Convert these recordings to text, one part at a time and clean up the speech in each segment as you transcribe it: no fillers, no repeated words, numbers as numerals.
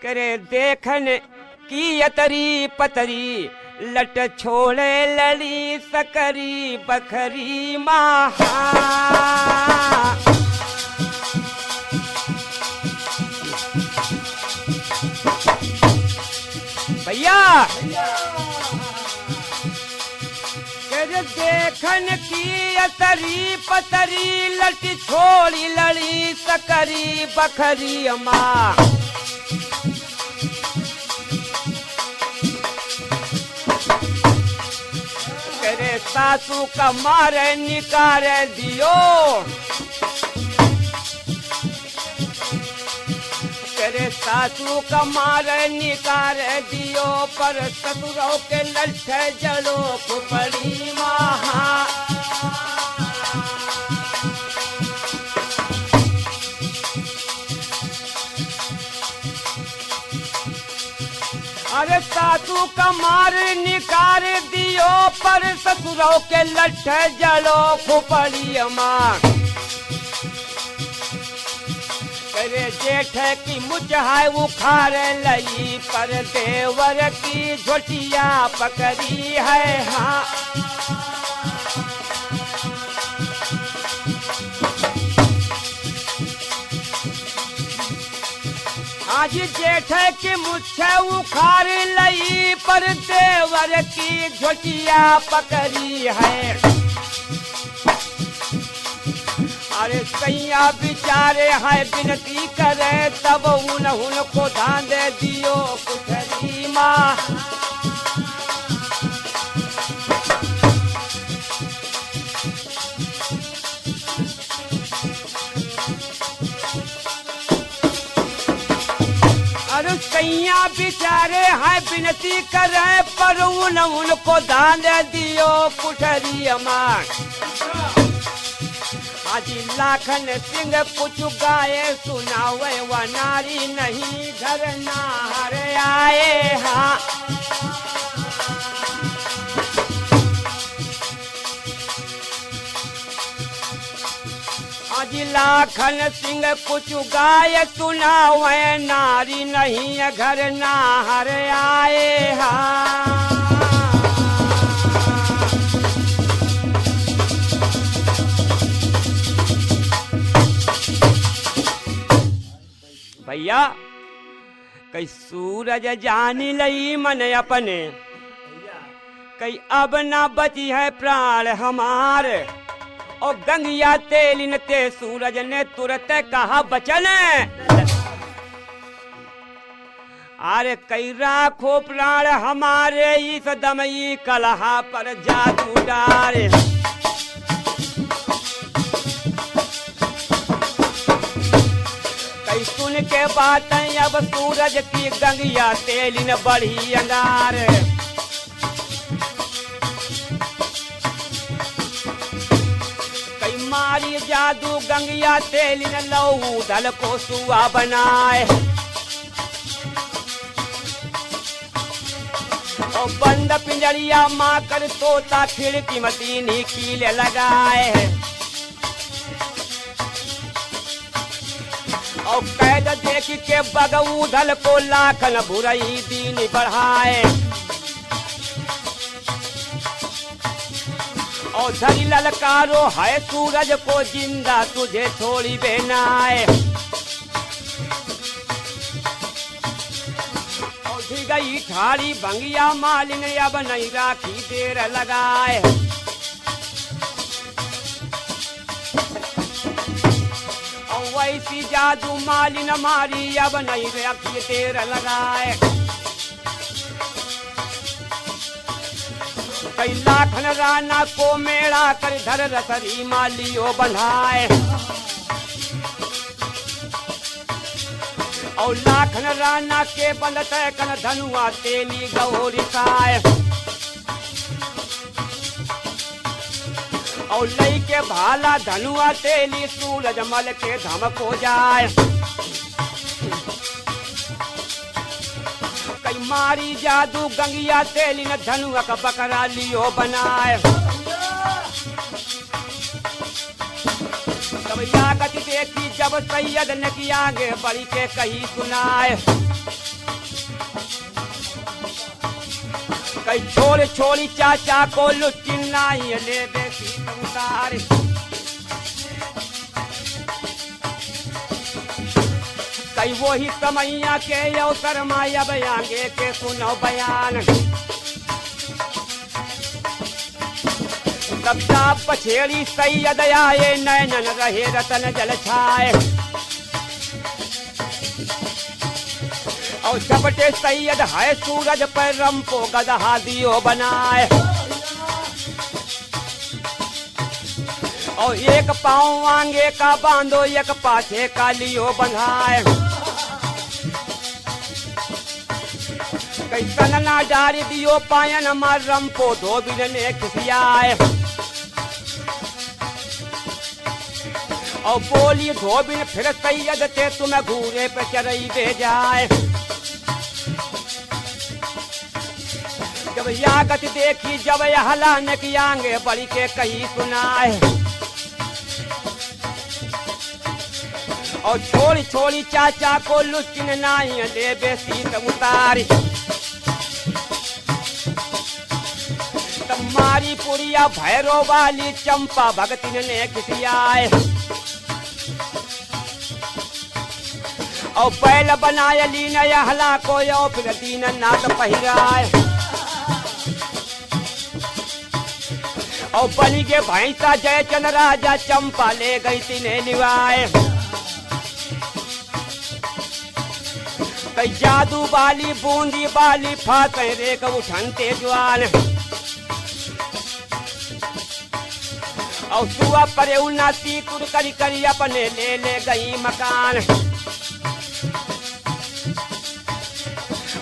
करे देखन की अतरी पतरी लट छोड़े लड़ी सकरी बखरी महा। भैया करे देखन की अतरी पतरी लट छोड़ी लड़ी सकरी बखरी माँ। करे सासू का मारे निकारे दियो, करे सासू का मारे निकारे दियो पर ससुरों के लट्ठे जड़ो खुपड़ी महा। अरे सासू का मार निकाल दियो पर ससुरों के लट्ठे जड़ो खुपड़ी माँ। करे जेठ की मुझाए उखाड़ लई पर देवर की झोटिया पकड़ी है हाँ। आज जेठ की मुझे उखाड़ लई पर देवर की झोटिया पकड़ी है। अरे सैया बिचारे है विनती करे तब उनको धान दे दियो कुठरी माँ। अरे सैया बिचारे है विनती करे पर उनको धान दे दियो कुठरी माँ। हाजी लाखन सिंह कुछ गाए सुनावे व नारी नहीं घर नार आए हाँ। हाजी लाखन सिंह कुछ गाए सुनावे नारी नहीं घर नार आए हाँ। भैया कई सूरज जानी लई मन अपने कई अब ना बची है प्राण हमार। और गंगिया तेलिन ते सूरज ने तुरंत कहा बचन अरे कई राखो प्राण हमारे इस दमई कलहा पर जादू डारे। सुन के बात अब सूरज की गंगिया तेलिन बढ़ी अंगार। कई मारी जादू गंगिया तेलिन लहू दल को सुआ बनाए। और बंद पिंजरिया माँ कर तोता खिड़की मतीनी कीले लगाए। और कैद देख के बगऊ धल को लाखन बुरई दीन बढ़ाए। और धरी ललकारो है सूरज को जिंदा तुझे छोड़ी बेनाए। और धी गई ठाड़ी भंगिया मालिन अब नहीं राखी देर लगाए। वैसी जादू मालिन मारी अब नहीं रखी देर लगाए। कई लाखन राना को मेड़ा कर धर रसरी मालियो बंधाए। और लाखन राना के बंधते कन धनुआ तेली गौरिकाए। और लई के भाला धनुआ तेली सूरज मल के धमको जाए। कई मारी जादू गंगिया तेली न धनुआ का बकरा लियो बनाए। तब या गति देखी जब सैयद ने की आगे बड़ी के कही सुनाए। कई छोड़ छोड़ी चाचा को लुचिन्नाई ले बेसी उतार कई वही समैया के अवसर माया बयांगे के सुनो बयान तब साप पछेड़ी सैयद आए नैनन रहे रतन जल छाए और झपटे सैयद है सूरज पर रंपो गदहा दियो बनाए और एक पाँव आगे का बांधो एक पाछे का लियो बंधाए कई सनना डारी दियो पायन मार रंपो धोबिन ने खिसियाए और बोली धोबिन फिर सैयद ते तुम्हें घूरे पे चरई दे जाए जब यागत देखी जब हलाने की आंगे बड़ी के कही सुनाए और छोड़ी छोड़ी चाचा को लुचिन नाई ले बेसी उतारी तब मारी पुरिया भैरो वाली चंपा भगतिन ने खिसियाए और बैल बनाए लीन हला को यो फिर दीन नाथ पहिराए और बनी के भैंसा जयचंद राजा चंपा ले गई तिन्हें निवाए कई जादू बाली बूंदी बाली फाते रेक उठनते ज्वाल और सुआ परे उना तीतुर करी करी अपने ले ले गई मकान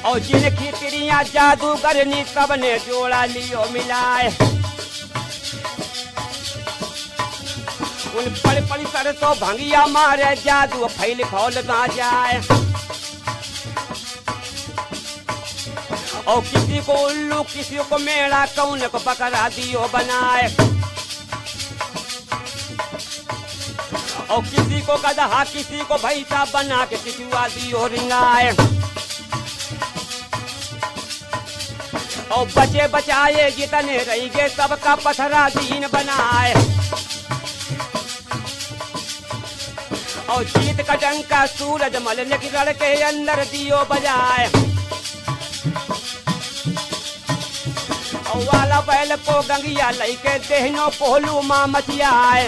और जिनकी तिरियां जादूगरनी सबने जोड़ा लियो मिलाए उन पड़ सर तो भंगिया मारे जादू फैल फौल ना जाए और किसी को उल्लू किसी को मेढ़ा कौन को बकरा दियो बनाए और किसी को गदहा किसी को भैंसा बना के किचुआ दियो रिंगाए और बचे बचाए जितने रही गए सबका पथरा दीन बनाए और जीत का डंका सूरज मल निकल के अंदर दियो बजाए और वाला बैल को गंगिया लईके देहनो पोहलू माँ मचियाए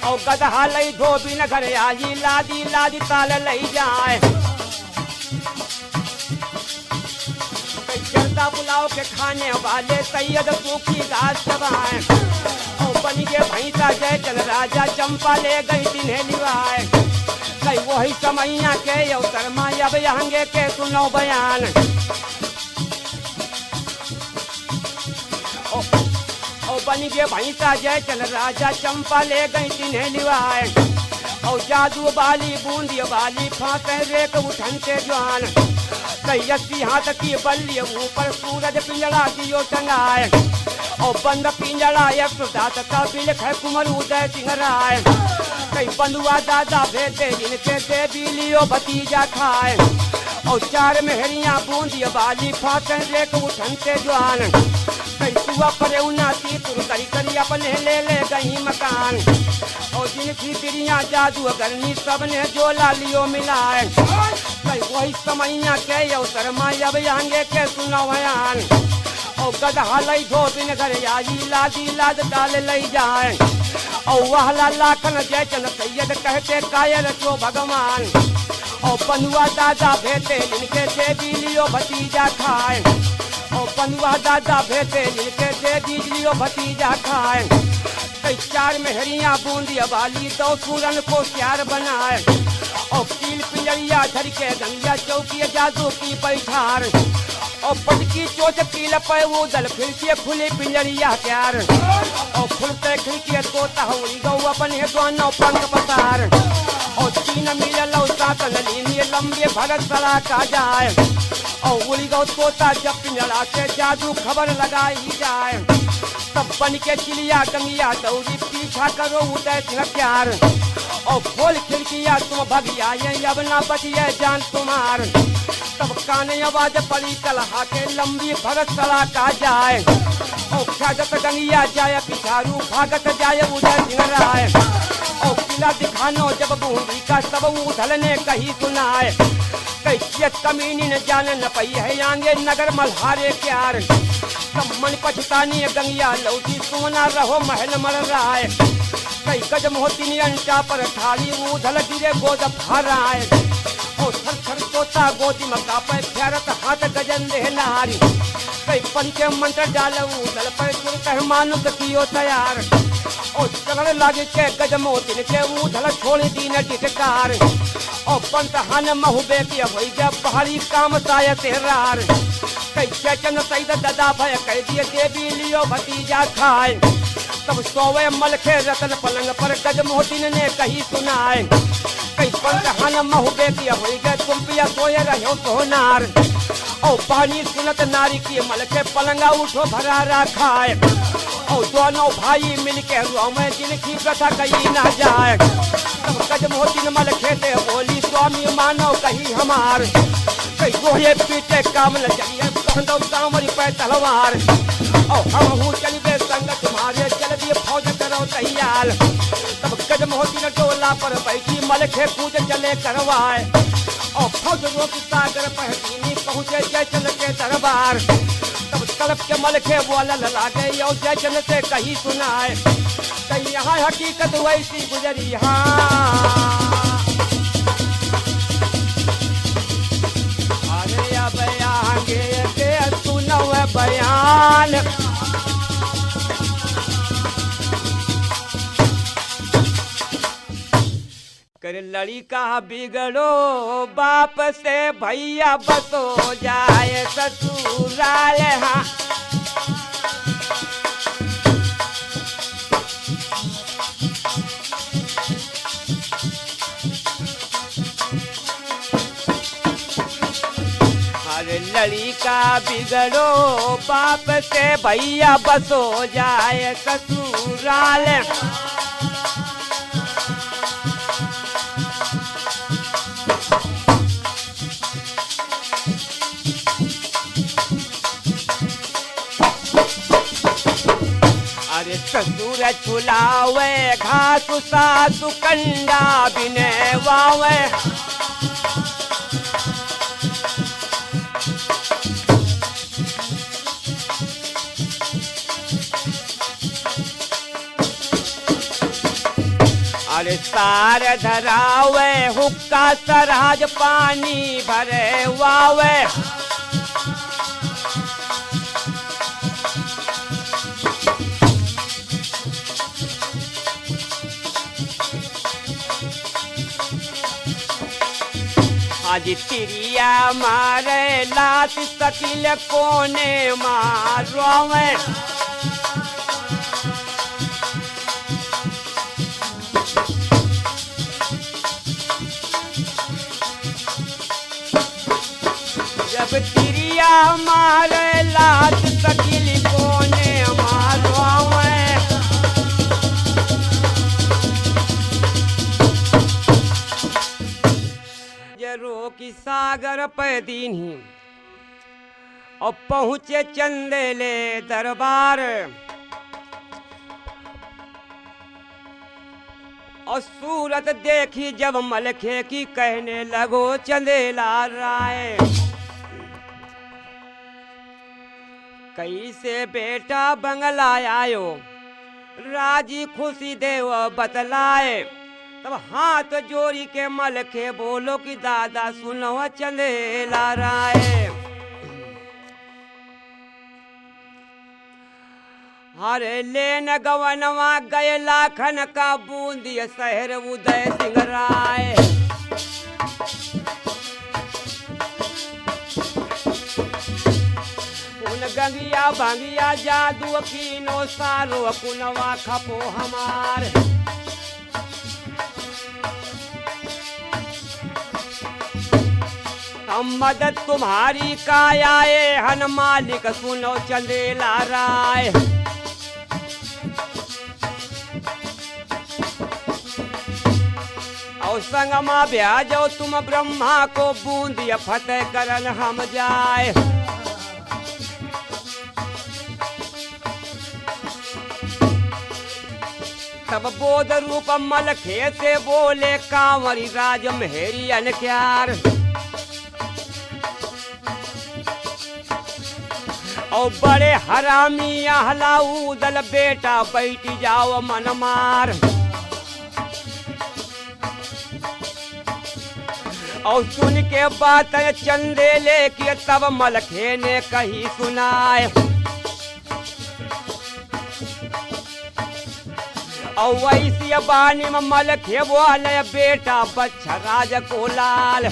और गदहा लई धोबी न घर आजी लादी लादी ताल लई जाए चलता पुलाव के खाने वाले सैयद सूखी घास चबाए और बनी के भैंसा जयचंद राजा चंपा ले गई तिन्हें निभाए कई वही समैया के अवसर माया बयांगे के सुनो बयान और बनी के भैंसा जयचंद राजा चंपा ले गई तिन्हें निभाए और जादू बाली बूंदी बाली फांसे रेक उठनते जवान कई 80 हाथ की बल्ली ऊपर सूरज पिंजड़ा दियो टंगाए और बंद पिंजड़ा एक दात का बिलख है कुमर उदय सिंह राय कई बंधुआ दादा भेजे जिनके देवी लियो भतीजा खाए और 4 मेहरियां बूंदी बाली फांसे रेक उठनते जवान कई सुआ पर उना तीतुर करी करी अपने ले ले गई मकान और जिनकी तिरियां जादू करनी सबने जोला लियो मिलाए कई वही समैया के अवसर माया बयांगे के सुनो बयान और गदहा लई धोबिन घर आजी लादी लाद डाल लई जाए और वहला लाखन जयचंद सैयद कहते कायल चो भगवान और बनुआ दादा भेटे इनके देवी लियो भतीजा खाए और बनुआ दादा भेटे इनके देवी लियो भतीजा खाए कई 4 मेहरियां बूंदी वाली 2 सूरन को प्यार बनाए और कील पिंजरिया धर के गंगा चौकी जादू की बैठार और पटकी चोट कील पे वो दल फिर के खुली पिंजरिया प्यार और खुलते खिड़की तोता हुई गौ अपने दोनों पंख पसार और 3 मिल सात नली लंबे भगत सरा का जाए और उड़ी गौ तोता जब पिंजरा के जादू खबर लगाई जाए तब बन के चिड़िया गंगिया दौड़ी पीछा करो उदय सिंह प्यार और खोल खिड़की कुटिया तुम भगिया ये अब ना बचिए जान तुम्हार। तब काने आवाज पड़ी कलहा के लंबी भरत सला का जाए। ओ ख्यागत गंगिया जाए पिछारू भागत जाए उधर सिंगराए। ओ किला दिखानो जब बूंदी का सब उधल ने कही सुनाए। कैसियत कमीनी न जाने न पई है आंगे नगर मल्हारे प्यार। सब मन पछतानी गंगिया लौटी सोना रहो महल मर रहा है। कई गज मोहती अंटा पर ठाड़ी उधल गिरे गोद फहराए। ओ थर थर तोता गोदी मका पे फेरत हाथ गजन दे नारी। कई पंचे मंत्र डाल उधल पर कह मानुस कियो तैयार। ओ चगड़ लागे के गज मोती के उधल छोड़ दीन टिटकार। ओ पंत हन महुबे की होई जब पहाड़ी काम साय तेरार। कई चचन सईद ददा भय कह दिए देवी लियो भतीजा खाए। तब सोवे मलखे रतन पलंग पर गज मोहतिन ने कही सुनाए। कई पंत हन महुबे की होई गए तुम पिया सोए रहो सोनार। ओ पानी सुनत नारी की मलखे पलंगा उठो भरारा खाए। ओ दोनों भाई मिलके में जिनकी प्रथा कही ना जाए। तब गज मोहतिन मलखे ते बोली स्वामी मानो कही हमार। कई गोहे पीटे काम न चलिए पहनो कांवरी पे तलवार। ओ हम हूँ चलिए संग तुम्हारे चल दिए फौज करो तैयार। तब गज मोहतिन टोला पर बैठी मलखे पूज चले करवाए। और फौज रोक सागर पहतीनी पहुँचे जयचंद के दरबार। तब तड़प के मलखे बोल लागे और जयचंद से कही सुनाए। कहीं यहाँ हकीकत वैसी गुजरी हाँ। अरे अब आगे के सुनो बयान। कर लड़का बिगड़ो बाप से भैया बसो जाए ससुराल हाँ। अरे लड़का बिगड़ो बाप से भैया बसो जाए ससुराल। अरे ससुर छुलावे घास सासु कंडा बिने वावे। अरे सार धरावे हुक्का सरहज पानी भरे वावे। आज तिरिया मारे लात सकिल कोने मारवे। जब तिरिया मारे लात सकिल कोने मारवे। की सागर पे दीन ही और पहुँचे चंदेले दरबार। और सूरत देखी जब मलखे की कहने लगो चंदेला राय। कैसे बेटा बंगला आयो राजी खुशी देव बतलाए। तब हाथ जोड़ी के मलखे बोलो कि दादा सुनो चंदेला राय। हरे लेन गवनवा गए लाखन का बूंदी शहर उदय सिंह राय। उन गंगिया भंगिया जादू कीनो सारो कुनवा खपो हमार। हम मदद तुम्हारी का आए हन मालिक सुनो चंदेला राय। और और संगमा ब्याजो तुम ब्रह्मा को बूंदिया फतेह करन हम जाए। तब बोध रूप मलखे से बोले कांवरी राज मेहरियन क्यार। और बड़े हरामी आहलाऊ दल बेटा बैठ जाओ मन मार। और सुन के बात चंदे लेके तब मलखे ने कही सुनाए। और वैसी बानी में मलखे बोले बेटा बच्चा राज को लाल।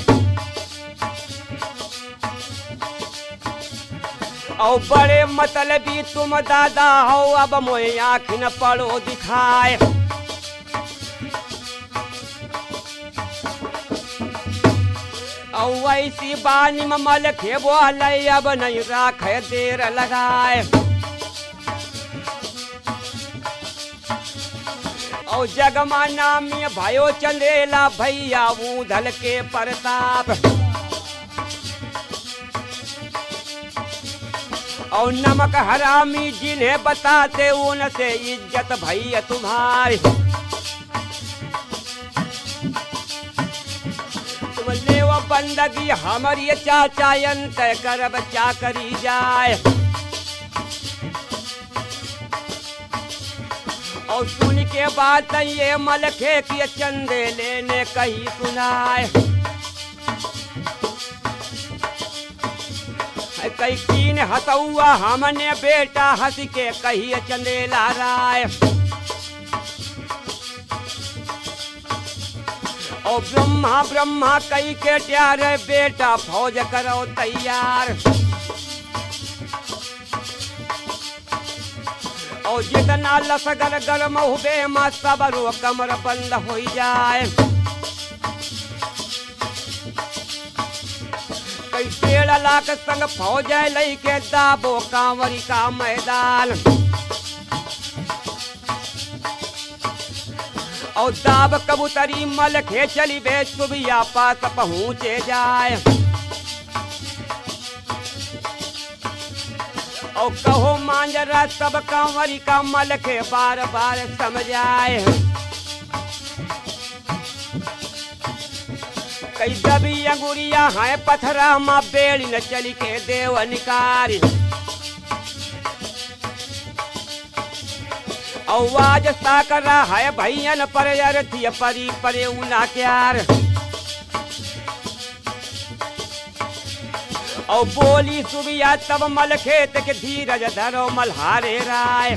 और बड़े मतलबी तुम दादा हो अब मोए आँख न पड़ो दिखाए। और वैसी बानी में मलखे बोले अब नहीं राखे देर लगाए। और जगमा नामी भयो चंदेला भैया ऊधल के प्रताप। और नमक हरामी जिन्हें बताते उनसे इज्जत भैया तुम्हारी। तुम ले वो बंदगी हमारी चाचा अंत करब चाकरी जाए। और सुन के बात ये मलखे की चंदे लेने कही सुनाए। कई कीन हसौआ हमने बेटा हंस के कही चंदेला राय। और ब्रह्मा ब्रह्मा कई के ट्यारे बेटा फौज करो तैयार। और जितना लसगर गर्म हुए माँ सबरो कमर बंद हो जाए। कई 1.5 लाख संग फौज लेके दाबो कांवरी का मैदान। और दाब कबूतरी मलखे चली बे सुबिया पास पहुँचे जाए। और कहो मांजरा सब कांवरी का मलखे बार बार समझाए। कई दबी अंगुरिया है पथरा माँ बेड़ी न चली के देव निकारी। आवाज साकरा है भैयन पर अरथी परी परे उना क्यार। और बोली सुबिया तब मलखेत के धीरज धरो मल्हारे राय।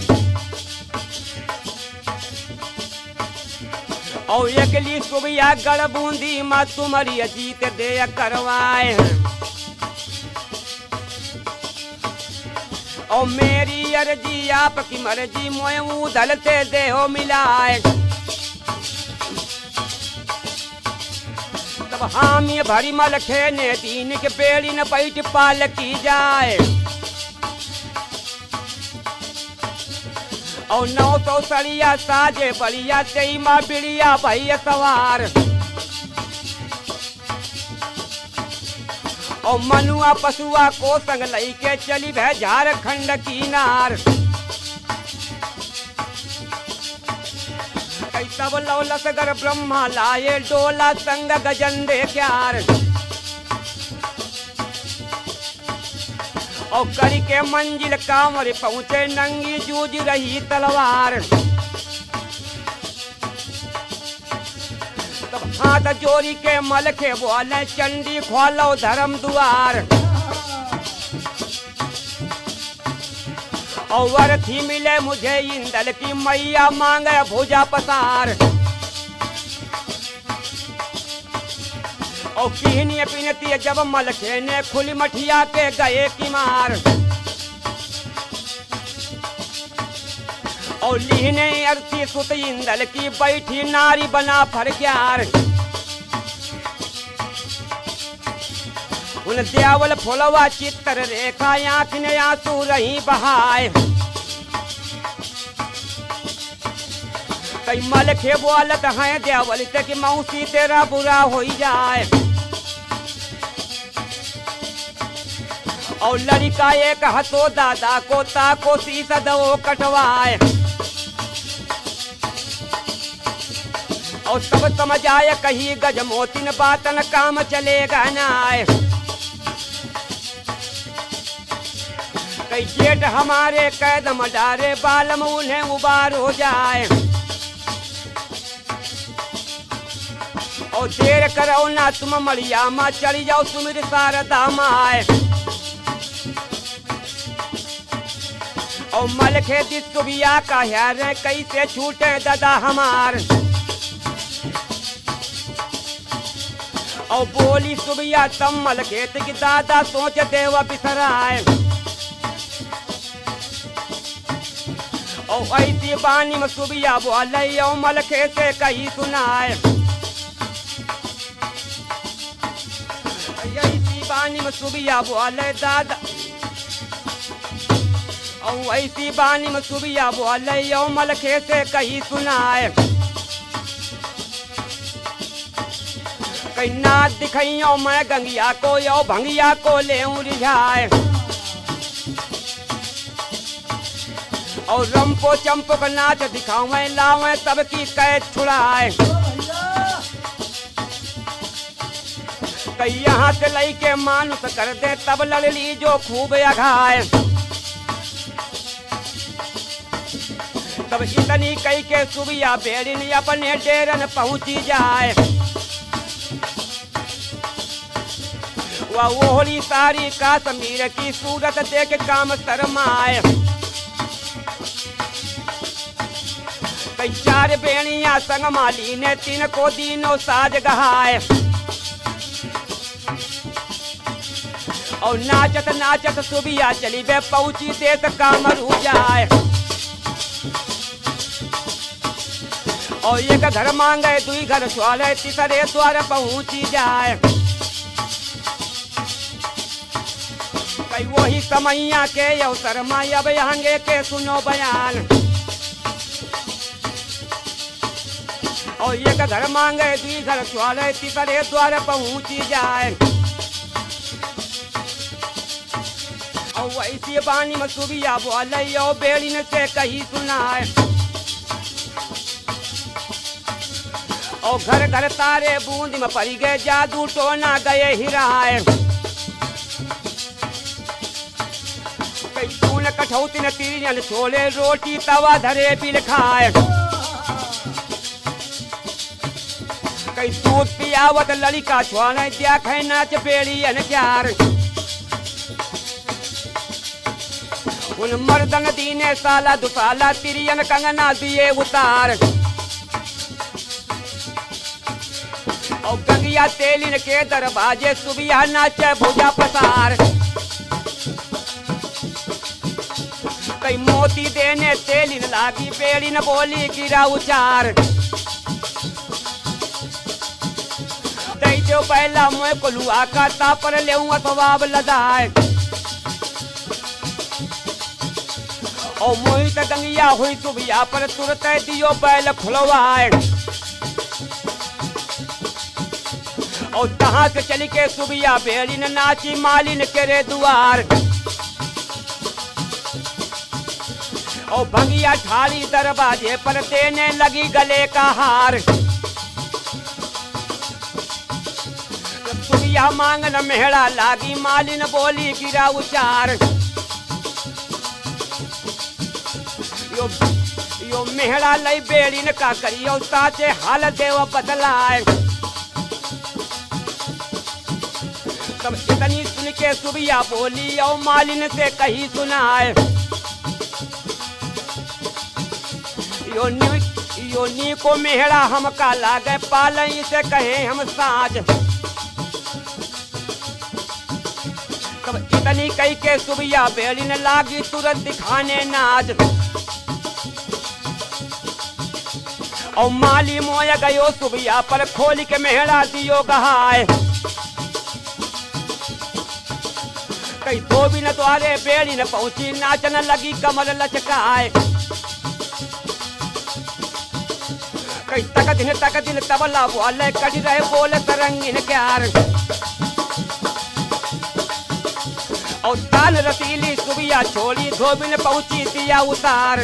और एकली सुबिया गड़ बूंदी माँ तुम्हारी जीत दे करवाए। और मेरी अर्जी आपकी मर्जी मोए उधलते देहो मिलाए। तब हामी भरी मलखे ने दीन के बेड़ी न बैठ पाल की जाए। और 900 सड़िया साजे बलिया तेई माँ बिड़िया भैया सवार। और मनुआ पशुआ को संग लई के चली भै झारखंड की नार। कई तब लौलसगर ब्रह्मा लाए डोला संग गजंदे क्यार। और करी के मंजिल कांवर पहुँचे नंगी जूझ रही तलवार। तब हाथ जोड़ी के मलखे बोले चंडी खोलो धर्म द्वार। और वरथी मिले मुझे इंदल की मैया मांगे भुजा पसार। और पीहनी पीनती जब मलखे ने खुली मठिया के गए की मार। और लीहने अर्थी सुत इंदल की बैठी नारी बना फरक्यार। उन देवल फुलवा चित्र रेखा आँख ने आंसू रही बहाए। कई मल खे बोलत है देवल ते कि मौसी तेरा बुरा हो जाए। और लड़का एक हतो दादा को ताको सीसा दो कटवाए। और सब समझ आए कही गज मोतिन बातन काम चलेगा नाय। कई जेठ हमारे कैदम डारे बालम उन्हें उबार हो जाए। और देर करो ना तुम मरिया माँ चली जाओ सुमिर शारदा माए। और मल खेती सुबिया का यार कैसे छूटे दादा हमार। और बोली सुबिया तम मल खेत की दादा सोच देवा बिसराए। और ऐसी बानी में सुबिया बोले और मल खेते कही सुनाए। ऐसी बानी में सुबिया बोले दादा और ऐसी बानी में सुबिया बोले यो मल खेते कही सुनाए। कई नाच दिखाइयो मैं गंगिया को यो भंगिया को ले रिझाए। और रंपो चंपो का नाच दिखावे लावे सबकी कैद छुड़ाए। कई यहाँ से लई के मानुस कर दे तब लड़ ली जो खूब अघाए। तब इतनी कई के सुबिया बेड़िन अपने डेरन पहुंची जाए। वह ओहली सारी काश्मीर की सूरत देख काम शरमाए। कई चार बेड़िया संग माली ने तीन को दीनों साज गहाए। और नाचत नाचत सुबिया चली बे पहुंची देत कामरू जाए। और एक घर मांगे दुई घर स्वाले तीसरे द्वार पहुंची जाए। कई वही समैया के अवसर में अब आगे के सुनो बयान। और एक घर मांगे दुई घर स्वाले तीसरे द्वार पहुंची जाए। और वैसी बानी में सुबिया बोले यो बेड़िन से कही सुनाए। और घर घर तारे बूंद में पड़ गए जादू टोना गए हिराए। कई सून कठौती न तिरियन छोले रोटी तवा धरे बिल खाए। कई दूध पियावत लड़का छुआने दिया खे नाच बेड़ियन प्यार। उन मर्दन दीने साला दुसाला तिरियन कंगना दिए उतार। और गंगिया तेलिन के दरवाजे सुबिया नाचे भुजा पसार। कई मोती देने तेलिन लागी बेड़िन बोली गिरा उचार। दई दो पहला मुँह को लुआ का तापर ले स्वभाव लदाए। और मोहित गंगिया हुई सुबिया पर तुरंत दियो बैल खुलवाए। और तहाँ से चली के सुबिया बेड़िन नाची मालिन के द्वार। और भंगिया ठाड़ी दरवाजे पर देने लगी गले का हार। सुबिया मांगन मेहड़ा लागी मालिन बोली गिरा उचार। यो मेहड़ा लई बेड़िन का करियो साचे हाल देव बदलाए। तब इतनी सुन के सुबिया बोली और मालिन से कही सुनाए। यो नी को मेहड़ा हमका लागे पालई से कहे हम साज। तब इतनी कही के सुबिया बेड़िन लागी तुरंत दिखाने नाज। और माली मोया गयो सुबिया पर खोली के मेहड़ा दियो गहाए। कई धोबी न द्वारे बेड़िन पहुंची नाचन लगी कमर लचकाए। कई तक दिन तबला वाले कट रहे बोले तरंगिन क्यार और तान रतीली सुबिया छोड़ी धोबिन पहुंची दिया उतार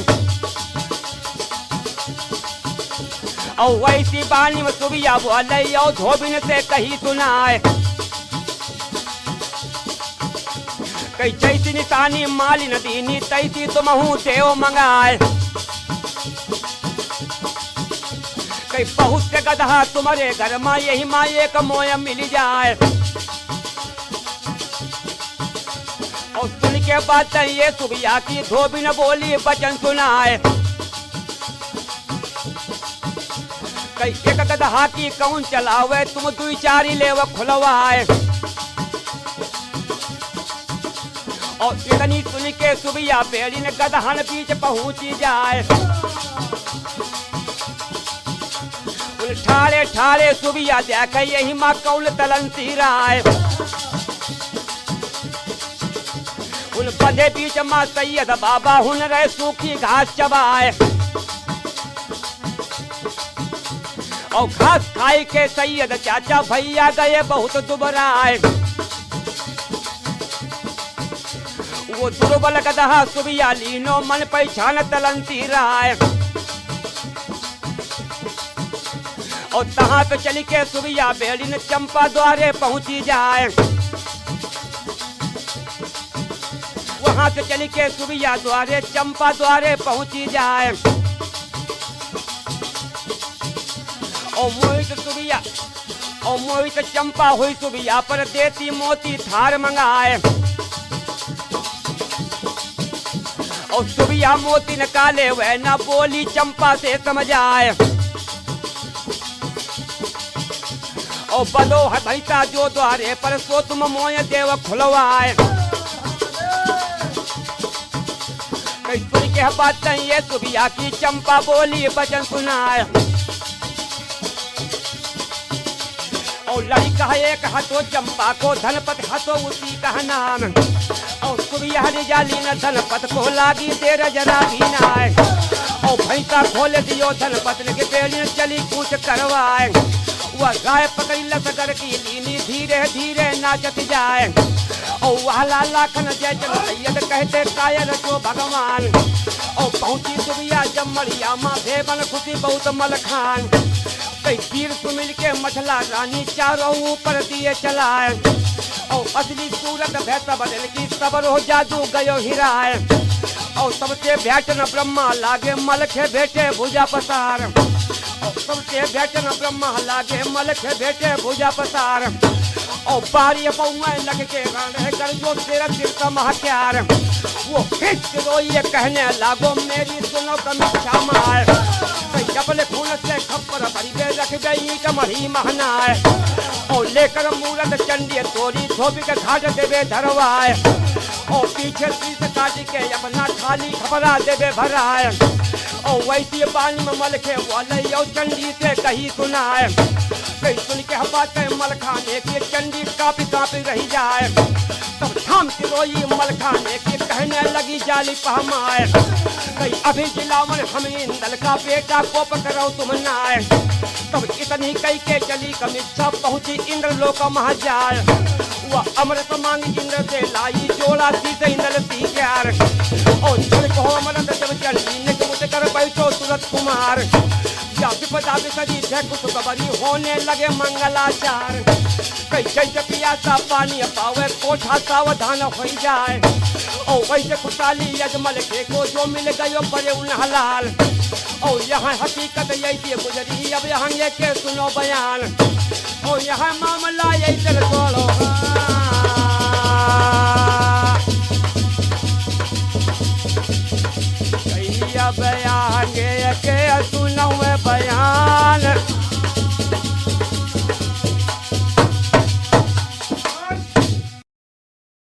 और वैसी बानी में सुबिया बोले और धोबिन से कही सुनाए कई जैसी निशानी माली नदीनी तैसी तुमहू देव मंगाए कई बहुत से गधा तुम्हारे घर माँ यही माँ एक मोय मिल जाए और सुन के बात ये सुबिया की धोबिन बोली वचन सुनाए कई एक गधा की कौन चलावे तुम दुई चारी ले वो खुलवाए और इतनी सुन के सुबिया बेड़ी ने गदहन बीच पहुंची जाए ठाड़े ठाड़े सुबिया देख यही माँ कौल तलंती राय उन बंधे बीच माँ सैयद बाबा हुन रहे सूखी घास चबाए और घास खाई के सैयद चाचा भैया गए बहुत दुबराए वो दुर्बल गदहा सुबिया लीनो मन पहचान तलंती राय और तहाँ पे चली के सुबिया बेड़ीन चंपा द्वारे पहुंची जाए वहां से चली के सुबिया द्वारे चंपा द्वारे पहुंची जाए और मोहित चंपा हुई सुबिया पर देती मोती थार मंगाए और सुबिया मोती निकाले वह न बोली चंपा से समझाए और बदो है भैसा जो द्वारे पर सो तुम मोय देव खुलवाए कई सुन के बात ये सुबिया की चंपा बोली वचन सुनाए और लड़का एक हतो चंपा को धनपत हतो उसी का नाम और सुबिया जाली न धनपत को लागी देर जरा भी नाय और भैंसा खोले दियो धनपत के बेली चली कूच करवाए वह गाय पकड़ी लसगर की लीनी धीरे धीरे नाचत जाए और वह लाखन जय चल सैयद कहते कायर जो भगवान और पहुंची सुबिया जमड़िया माँ भेबन खुशी बहुत मलखान कई तीर सुमिल के मछला रानी चारों ऊपर दिए चलाए और असली सूरत भैसा बदल की सबर हो जादू गयो हिराए और सबसे भेटन ब्रह्मा लागे मलखे भेटे भुजा पसार और सबसे भेटन ब्रह्मा लागे मलखे भेटे भुजा पसार और बारी पौआ लग के कर जो तेरा दिल का महक्यार वो खिच रोइए कहने लागो मेरी सुनो कमीक्षा मार डबल खून से खप्पर भरी रख गई कमरी महनाए और लेकर मूरत चंडी तोरी धोबी के घाट देवे धरवाए और पीछे तीस काट के अपना खाली खबरा देवे भराए और वैसी पानी में मल के वाले और चंडी से कही सुनाए कई सुन के बात मल खाने की चंडी कापी रही जाए तब थाम के रोई मल खाने की कहने लगी जाली पहमाए कई अभी जिलावन हम इंदल का बेटा को पकड़ो तुम नाय तब इतनी कई के चली कमीक्षा पहुंची इंद्र लोक महाजाल वह अमृत मांग इंद्र से लाई जोड़ा सीधे इंद्र तीर और चल को अमृत जब चली ने मुझे कर बैठो सूरत कुमार या विपदा विसरी कुछ खबरी होने लगे मंगलाचार कई जैसे पियासा पानी पावे कोठा सावधान हो जाए और वैसे खुशहाली यजमल के को जो मिल गयो बड़े उन हलाल और यहाँ हकीकत यही गुजरी अब यहाँ ये के सुनो बयान और यहाँ मामला यही चल तोड़ो बयान के सुनो बयान